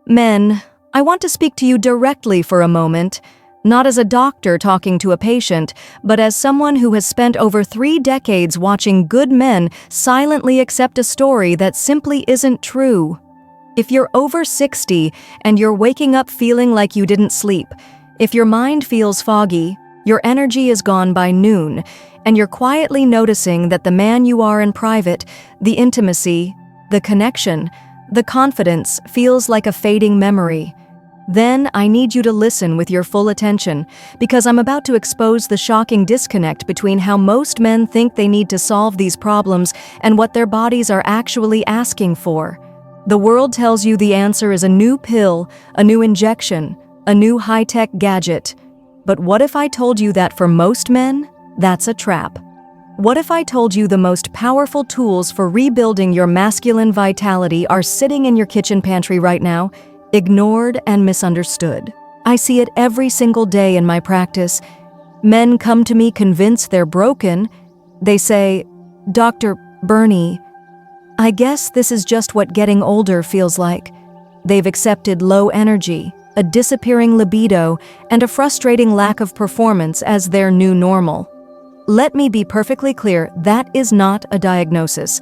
Men, I want to speak to you directly for a moment, not as a doctor talking to a patient, but as someone who has spent over 3 decades watching good men silently accept a story that simply isn't true. If you're over 60 and you're waking up feeling like you didn't sleep, if your mind feels foggy, your energy is gone by noon, and you're quietly noticing that the man you are in private, the intimacy, the connection, the confidence feels like a fading memory, then I need you to listen with your full attention, because I'm about to expose the shocking disconnect between how most men think they need to solve these problems and what their bodies are actually asking for. The world tells you the answer is a new pill, a new injection, a new high-tech gadget. But what if I told you that for most men, that's a trap? What if I told you the most powerful tools for rebuilding your masculine vitality are sitting in your kitchen pantry right now, ignored and misunderstood? I see it every single day in my practice. Men come to me convinced they're broken. They say, "Dr. Bernie, I guess this is just what getting older feels like." They've accepted low energy, a disappearing libido, and a frustrating lack of performance as their new normal. Let me be perfectly clear, that is not a diagnosis.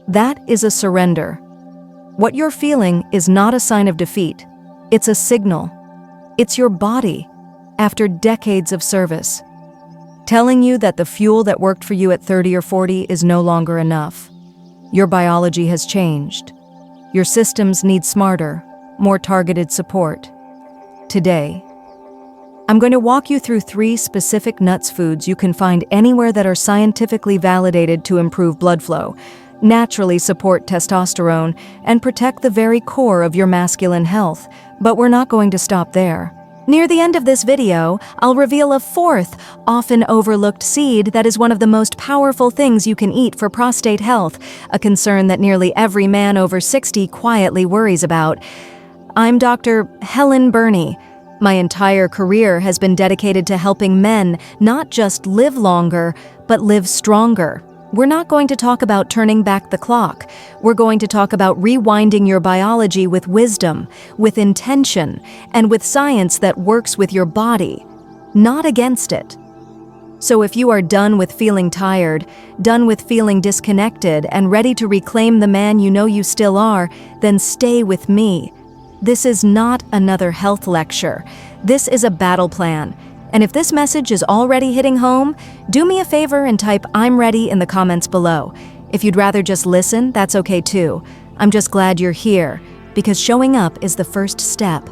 That is a surrender. What you're feeling is not a sign of defeat. It's a signal. It's your body, after decades of service, telling you that the fuel that worked for you at 30 or 40 is no longer enough. Your biology has changed. Your systems need smarter, more targeted support. Today, I'm going to walk you through 3 specific nuts foods you can find anywhere that are scientifically validated to improve blood flow, naturally support testosterone, and protect the very core of your masculine health. But we're not going to stop there. Near the end of this video, I'll reveal a 4th, often overlooked seed that is one of the most powerful things you can eat for prostate health, a concern that nearly every man over 60 quietly worries about. I'm Dr. Helen Bernie. My entire career has been dedicated to helping men not just live longer, but live stronger. We're not going to talk about turning back the clock. We're going to talk about rewinding your biology with wisdom, with intention, and with science that works with your body, not against it. So if you are done with feeling tired, done with feeling disconnected, and ready to reclaim the man you know you still are, then stay with me. This is not another health lecture. This is a battle plan. And if this message is already hitting home, do me a favor and type "I'm ready" in the comments below. If you'd rather just listen, that's okay too. I'm just glad you're here, because showing up is the first step.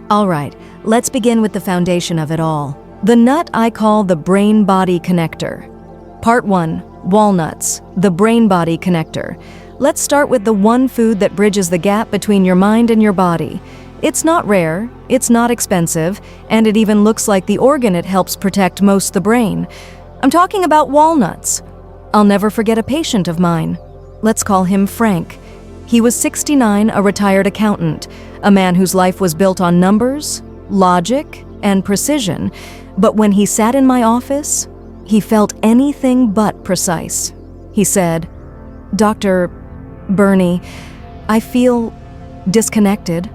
All right, let's begin with the foundation of it all. The nut I call the brain-body connector. Part 1, walnuts, the brain-body connector. Let's start with the one food that bridges the gap between your mind and your body. It's not rare, it's not expensive, and it even looks like the organ it helps protect most the brain. I'm talking about walnuts. I'll never forget a patient of mine. Let's call him Frank. He was 69, a retired accountant, a man whose life was built on numbers, logic, and precision. But when he sat in my office, he felt anything but precise. He said, "Dr. Bernie, I feel disconnected.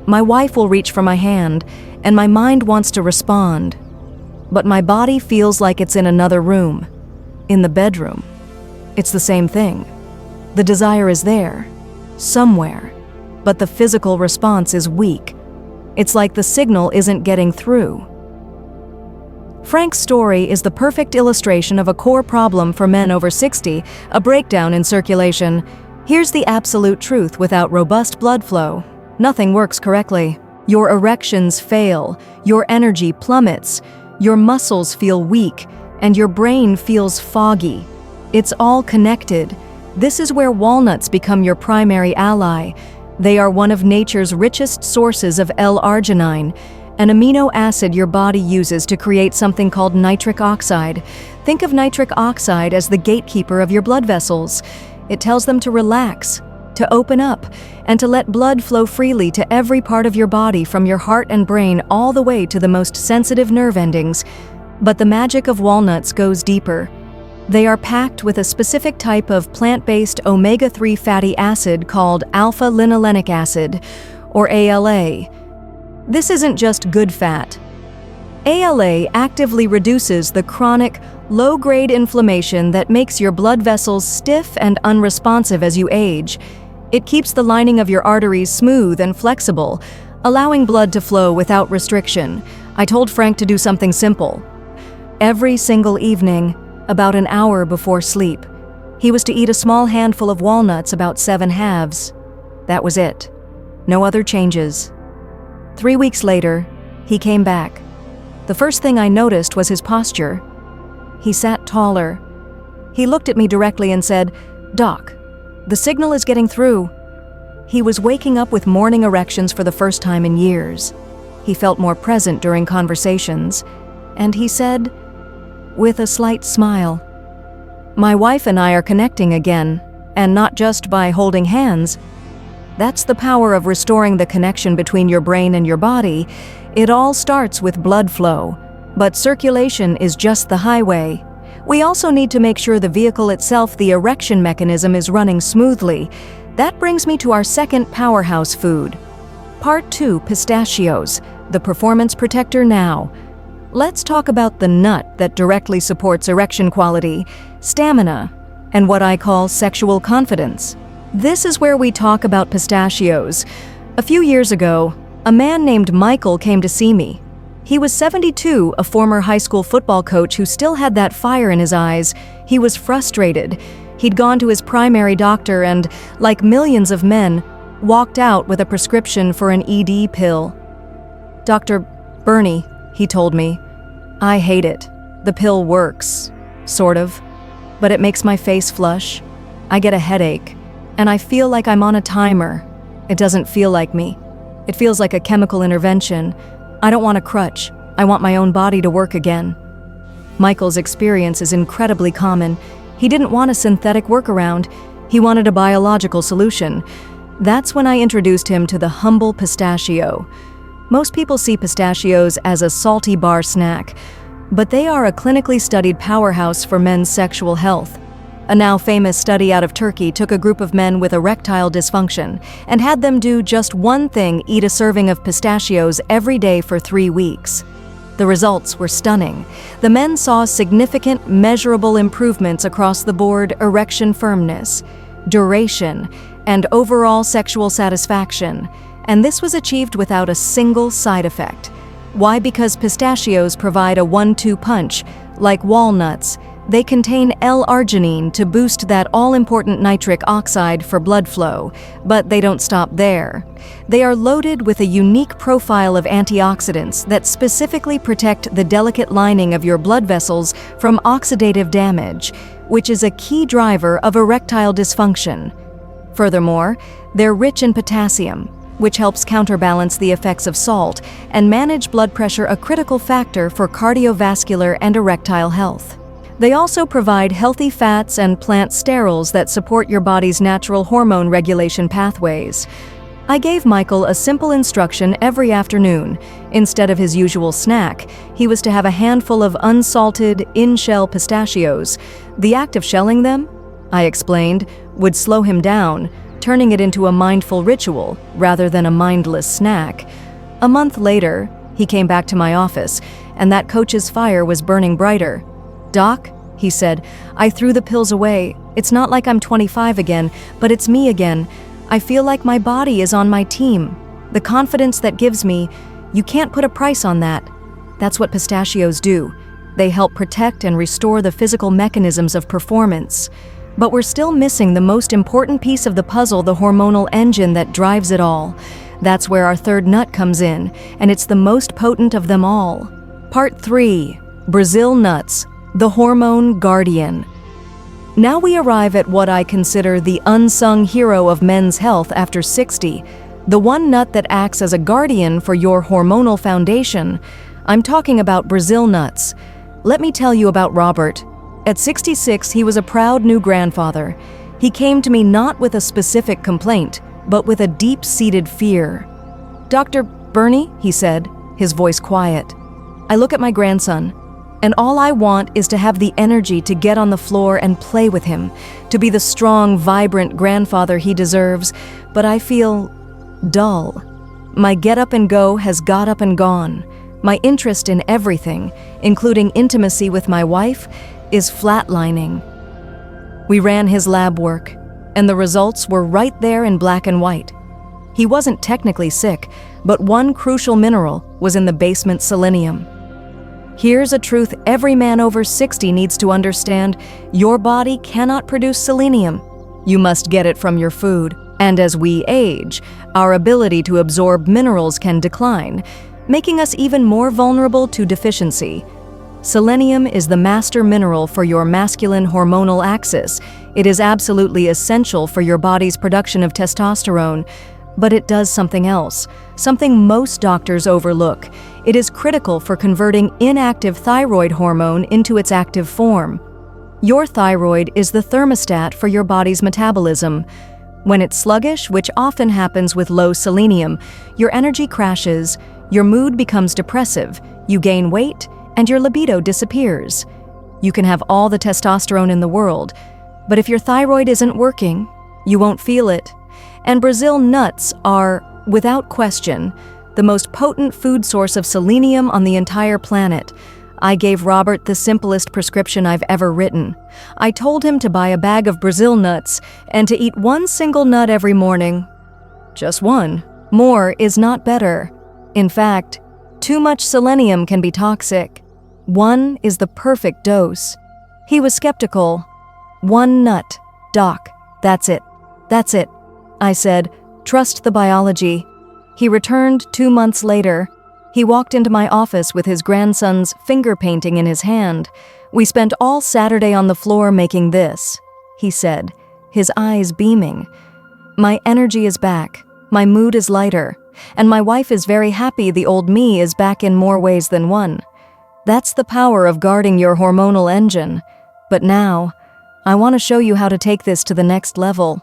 My wife will reach for my hand, and my mind wants to respond. But my body feels like it's in another room, in the bedroom. It's the same thing. The desire is there, somewhere, but the physical response is weak. It's like the signal isn't getting through." Frank's story is the perfect illustration of a core problem for men over 60, a breakdown in circulation. Here's the absolute truth: without robust blood flow, nothing works correctly. Your erections fail, your energy plummets, your muscles feel weak, and your brain feels foggy. It's all connected. This is where walnuts become your primary ally. They are one of nature's richest sources of L-arginine, an amino acid your body uses to create something called nitric oxide. Think of nitric oxide as the gatekeeper of your blood vessels. It tells them to relax, to open up, and to let blood flow freely to every part of your body, from your heart and brain all the way to the most sensitive nerve endings. But the magic of walnuts goes deeper. They are packed with a specific type of plant-based omega-3 fatty acid called alpha-linolenic acid, or ALA. This isn't just good fat. ALA actively reduces the chronic, low-grade inflammation that makes your blood vessels stiff and unresponsive as you age. It keeps the lining of your arteries smooth and flexible, allowing blood to flow without restriction. I told Frank to do something simple. Every single evening, about an hour before sleep, he was to eat a small handful of walnuts, about 7 halves. That was it. No other changes. 3 weeks later, he came back. The first thing I noticed was his posture. He sat taller. He looked at me directly and said, "Doc, the signal is getting through." He was waking up with morning erections for the first time in years. He felt more present during conversations, and he said, with a slight smile, "My wife and I are connecting again, and not just by holding hands. That's the power of restoring the connection between your brain and your body. It all starts with blood flow, but circulation is just the highway. We also need to make sure the vehicle itself, the erection mechanism, is running smoothly. That brings me to our second powerhouse food. Part 2, pistachios, the performance protector now. Let's talk about the nut that directly supports erection quality, stamina, and what I call sexual confidence. This is where we talk about pistachios. A few years ago, a man named Michael came to see me. He was 72, a former high school football coach who still had that fire in his eyes. He was frustrated. He'd gone to his primary doctor and, like millions of men, walked out with a prescription for an ED pill. "Dr. Bernie," he told me, "I hate it. The pill works, sort of, but it makes my face flush. I get a headache, and I feel like I'm on a timer. It doesn't feel like me. It feels like a chemical intervention. I don't want a crutch. I want my own body to work again." Michael's experience is incredibly common. He didn't want a synthetic workaround. He wanted a biological solution. That's when I introduced him to the humble pistachio. Most people see pistachios as a salty bar snack, but they are a clinically studied powerhouse for men's sexual health. A now famous study out of Turkey took a group of men with erectile dysfunction and had them do just one thing: eat a serving of pistachios every day for 3 weeks. The results were stunning. The men saw significant, measurable improvements across the board: erection firmness, duration, and overall sexual satisfaction. And this was achieved without a single side effect. Why? Because pistachios provide a 1-2 punch. Like walnuts, they contain L-arginine to boost that all-important nitric oxide for blood flow, but they don't stop there. They are loaded with a unique profile of antioxidants that specifically protect the delicate lining of your blood vessels from oxidative damage, which is a key driver of erectile dysfunction. Furthermore, they're rich in potassium, which helps counterbalance the effects of salt and manage blood pressure, a critical factor for cardiovascular and erectile health. They also provide healthy fats and plant sterols that support your body's natural hormone regulation pathways. I gave Michael a simple instruction every afternoon. Instead of his usual snack, he was to have a handful of unsalted, in-shell pistachios. The act of shelling them, I explained, would slow him down, turning it into a mindful ritual rather than a mindless snack. A month later, he came back to my office, and that coach's fire was burning brighter. "Doc," he said, "I threw the pills away. It's not like I'm 25 again, but it's me again. I feel like my body is on my team. The confidence that gives me, you can't put a price on that." That's what pistachios do. They help protect and restore the physical mechanisms of performance. But we're still missing the most important piece of the puzzle: the hormonal engine that drives it all. That's where our third nut comes in, and it's the most potent of them all. Part 3, Brazil nuts, the hormone guardian. Now we arrive at what I consider the unsung hero of men's health after 60, the one nut that acts as a guardian for your hormonal foundation. I'm talking about Brazil nuts. Let me tell you about Robert. At 66, he was a proud new grandfather. He came to me not with a specific complaint, but with a deep-seated fear. "Dr. Bernie," he said, his voice quiet, "I look at my grandson, and all I want is to have the energy to get on the floor and play with him, to be the strong, vibrant grandfather he deserves, but I feel dull. My get up and go has got up and gone. My interest in everything, including intimacy with my wife, is flatlining. We ran his lab work, and the results were right there in black and white. He wasn't technically sick, but one crucial mineral was in the basement: selenium. Here's a truth every man over 60 needs to understand: your body cannot produce selenium. You must get it from your food. And as we age, our ability to absorb minerals can decline, making us even more vulnerable to deficiency. Selenium is the master mineral for your masculine hormonal axis. It is absolutely essential for your body's production of testosterone. But it does something else, something most doctors overlook. It is critical for converting inactive thyroid hormone into its active form. Your thyroid is the thermostat for your body's metabolism. When it's sluggish, which often happens with low selenium, your energy crashes, your mood becomes depressive, you gain weight, and your libido disappears. You can have all the testosterone in the world, but if your thyroid isn't working, you won't feel it. And Brazil nuts are, without question, the most potent food source of selenium on the entire planet. I gave Robert the simplest prescription I've ever written. I told him to buy a bag of Brazil nuts and to eat one single nut every morning. Just one. More is not better. In fact, too much selenium can be toxic. One is the perfect dose. He was skeptical. One nut, Doc. That's it. That's it. I said, trust the biology. He returned 2 months later. He walked into my office with his grandson's finger painting in his hand. We spent all Saturday on the floor making this, he said, his eyes beaming. My energy is back, my mood is lighter, and my wife is very happy the old me is back in more ways than one. That's the power of guarding your hormonal engine. But now, I want to show you how to take this to the next level.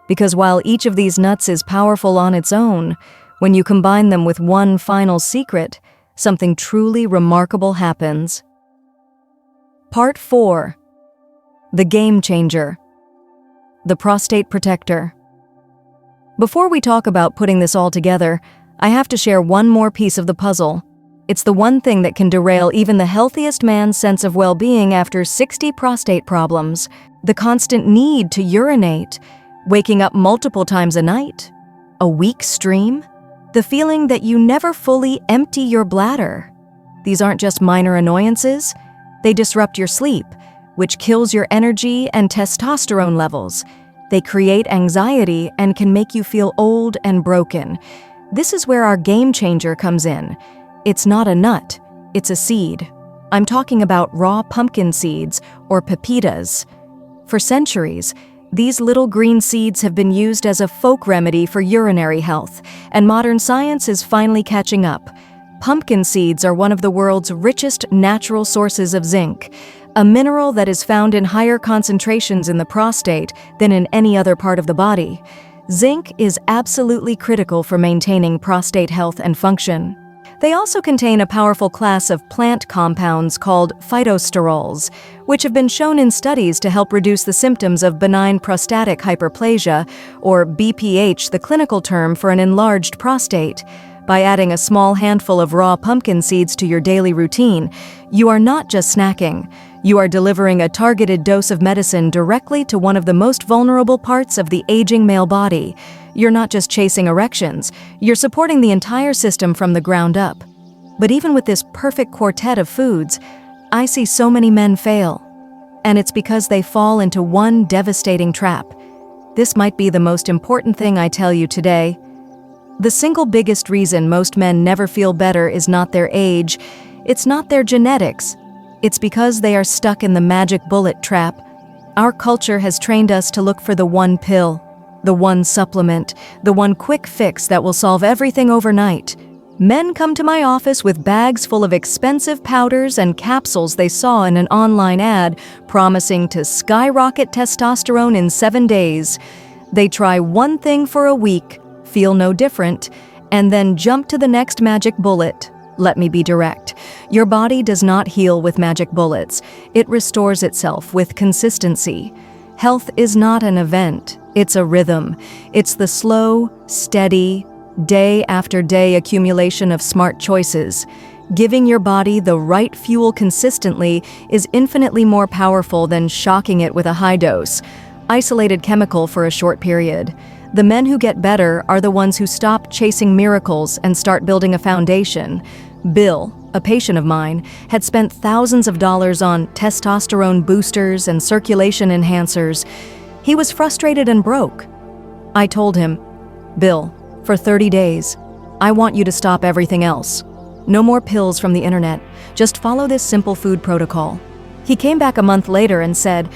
Because while each of these nuts is powerful on its own, when you combine them with one final secret, something truly remarkable happens. Part 4. The Game Changer. The Prostate Protector. Before we talk about putting this all together, I have to share one more piece of the puzzle. It's the one thing that can derail even the healthiest man's sense of well-being after 60 prostate problems: the constant need to urinate, waking up multiple times a night, a weak stream, the feeling that you never fully empty your bladder. These aren't just minor annoyances. They disrupt your sleep, which kills your energy and testosterone levels. They create anxiety and can make you feel old and broken. This is where our game changer comes in. It's not a nut, it's a seed. I'm talking about raw pumpkin seeds, or pepitas. For centuries, these little green seeds have been used as a folk remedy for urinary health, and modern science is finally catching up. Pumpkin seeds are one of the world's richest natural sources of zinc, a mineral that is found in higher concentrations in the prostate than in any other part of the body. Zinc is absolutely critical for maintaining prostate health and function. They also contain a powerful class of plant compounds called phytosterols, which have been shown in studies to help reduce the symptoms of benign prostatic hyperplasia, or BPH, the clinical term for an enlarged prostate. By adding a small handful of raw pumpkin seeds to your daily routine, you are not just snacking. You are delivering a targeted dose of medicine directly to one of the most vulnerable parts of the aging male body. You're not just chasing erections, you're supporting the entire system from the ground up. But even with this perfect quartet of foods, I see so many men fail. And it's because they fall into one devastating trap. This might be the most important thing I tell you today. The single biggest reason most men never feel better is not their age. It's not their genetics. It's because they are stuck in the magic bullet trap. Our culture has trained us to look for the one pill, the one supplement, the one quick fix that will solve everything overnight. Men come to my office with bags full of expensive powders and capsules they saw in an online ad promising to skyrocket testosterone in 7 days. They try one thing for a week, feel no different, and then jump to the next magic bullet. Let me be direct. Your body does not heal with magic bullets. It restores itself with consistency. Health is not an event. It's a rhythm. It's the slow, steady, day after day accumulation of smart choices. Giving your body the right fuel consistently is infinitely more powerful than shocking it with a high dose, isolated chemical for a short period. The men who get better are the ones who stop chasing miracles and start building a foundation. Bill, a patient of mine, had spent thousands of dollars on testosterone boosters and circulation enhancers. He was frustrated and broke. I told him, "Bill, for 30 days, I want you to stop everything else. No more pills from the internet. Just follow this simple food protocol." He came back a month later and said,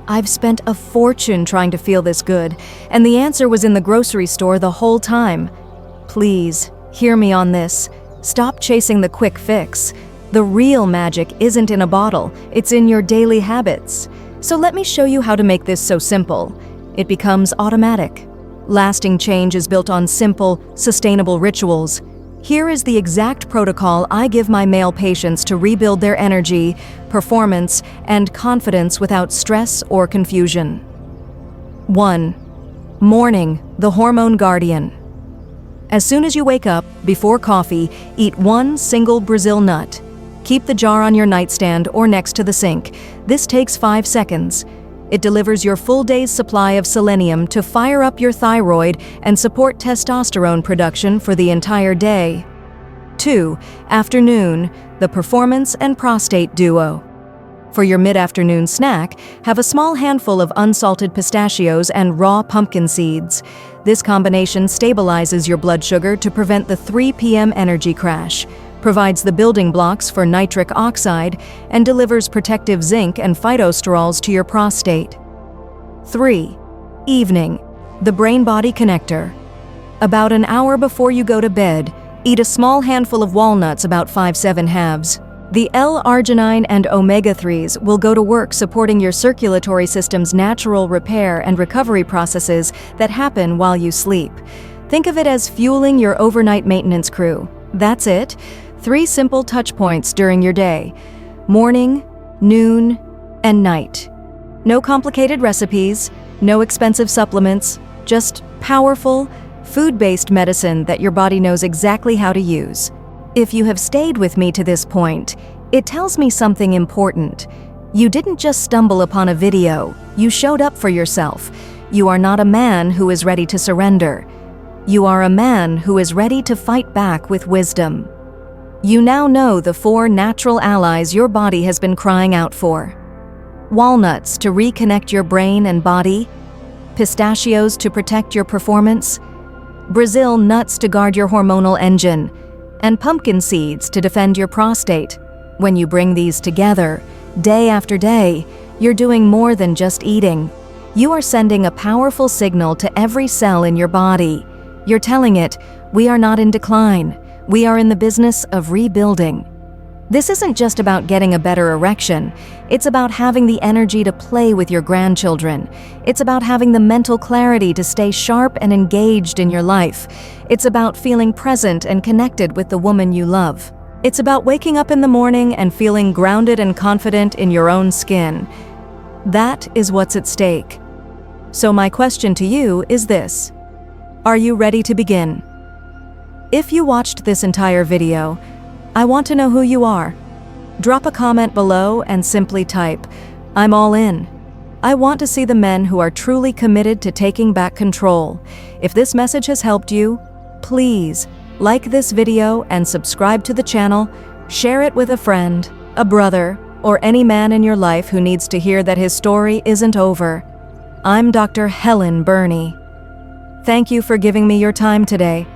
"I've spent a fortune trying to feel this good, and the answer was in the grocery store the whole time." Please, hear me on this. Stop chasing the quick fix. The real magic isn't in a bottle, it's in your daily habits. So let me show you how to make this so simple. It becomes automatic. Lasting change is built on simple, sustainable rituals. Here is the exact protocol I give my male patients to rebuild their energy, performance, and confidence without stress or confusion. 1. Morning, the hormone guardian. As soon as you wake up, before coffee, eat one single Brazil nut. Keep the jar on your nightstand or next to the sink. This takes 5 seconds. It delivers your full day's supply of selenium to fire up your thyroid and support testosterone production for the entire day. 2. Afternoon, the performance and prostate duo. For your mid-afternoon snack, have a small handful of unsalted pistachios and raw pumpkin seeds. This combination stabilizes your blood sugar to prevent the 3 p.m. energy crash, provides the building blocks for nitric oxide, and delivers protective zinc and phytosterols to your prostate. 3. Evening, the brain-body connector. About an hour before you go to bed, eat a small handful of walnuts, about 5-7 halves. The L-arginine and omega-3s will go to work supporting your circulatory system's natural repair and recovery processes that happen while you sleep. Think of it as fueling your overnight maintenance crew. That's it. 3 simple touch points during your day: morning, noon, and night. No complicated recipes, no expensive supplements, just powerful, food-based medicine that your body knows exactly how to use. If you have stayed with me to this point, it tells me something important. You didn't just stumble upon a video, you showed up for yourself. You are not a man who is ready to surrender. You are a man who is ready to fight back with wisdom. You now know the 4 natural allies your body has been crying out for. Walnuts to reconnect your brain and body, pistachios to protect your performance, Brazil nuts to guard your hormonal engine, and pumpkin seeds to defend your prostate. When you bring these together, day after day, you're doing more than just eating. You are sending a powerful signal to every cell in your body. You're telling it, we are not in decline. We are in the business of rebuilding. This isn't just about getting a better erection. It's about having the energy to play with your grandchildren. It's about having the mental clarity to stay sharp and engaged in your life. It's about feeling present and connected with the woman you love. It's about waking up in the morning and feeling grounded and confident in your own skin. That is what's at stake. So my question to you is this: are you ready to begin? If you watched this entire video, I want to know who you are. Drop a comment below and simply type, "I'm all in." I want to see the men who are truly committed to taking back control. If this message has helped you, please like this video and subscribe to the channel. Share it with a friend, a brother, or any man in your life who needs to hear that his story isn't over. I'm Dr. Helen Burney. Thank you for giving me your time today.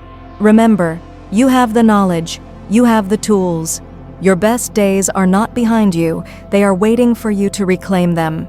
Remember, you have the knowledge, you have the tools. Your best days are not behind you, they are waiting for you to reclaim them.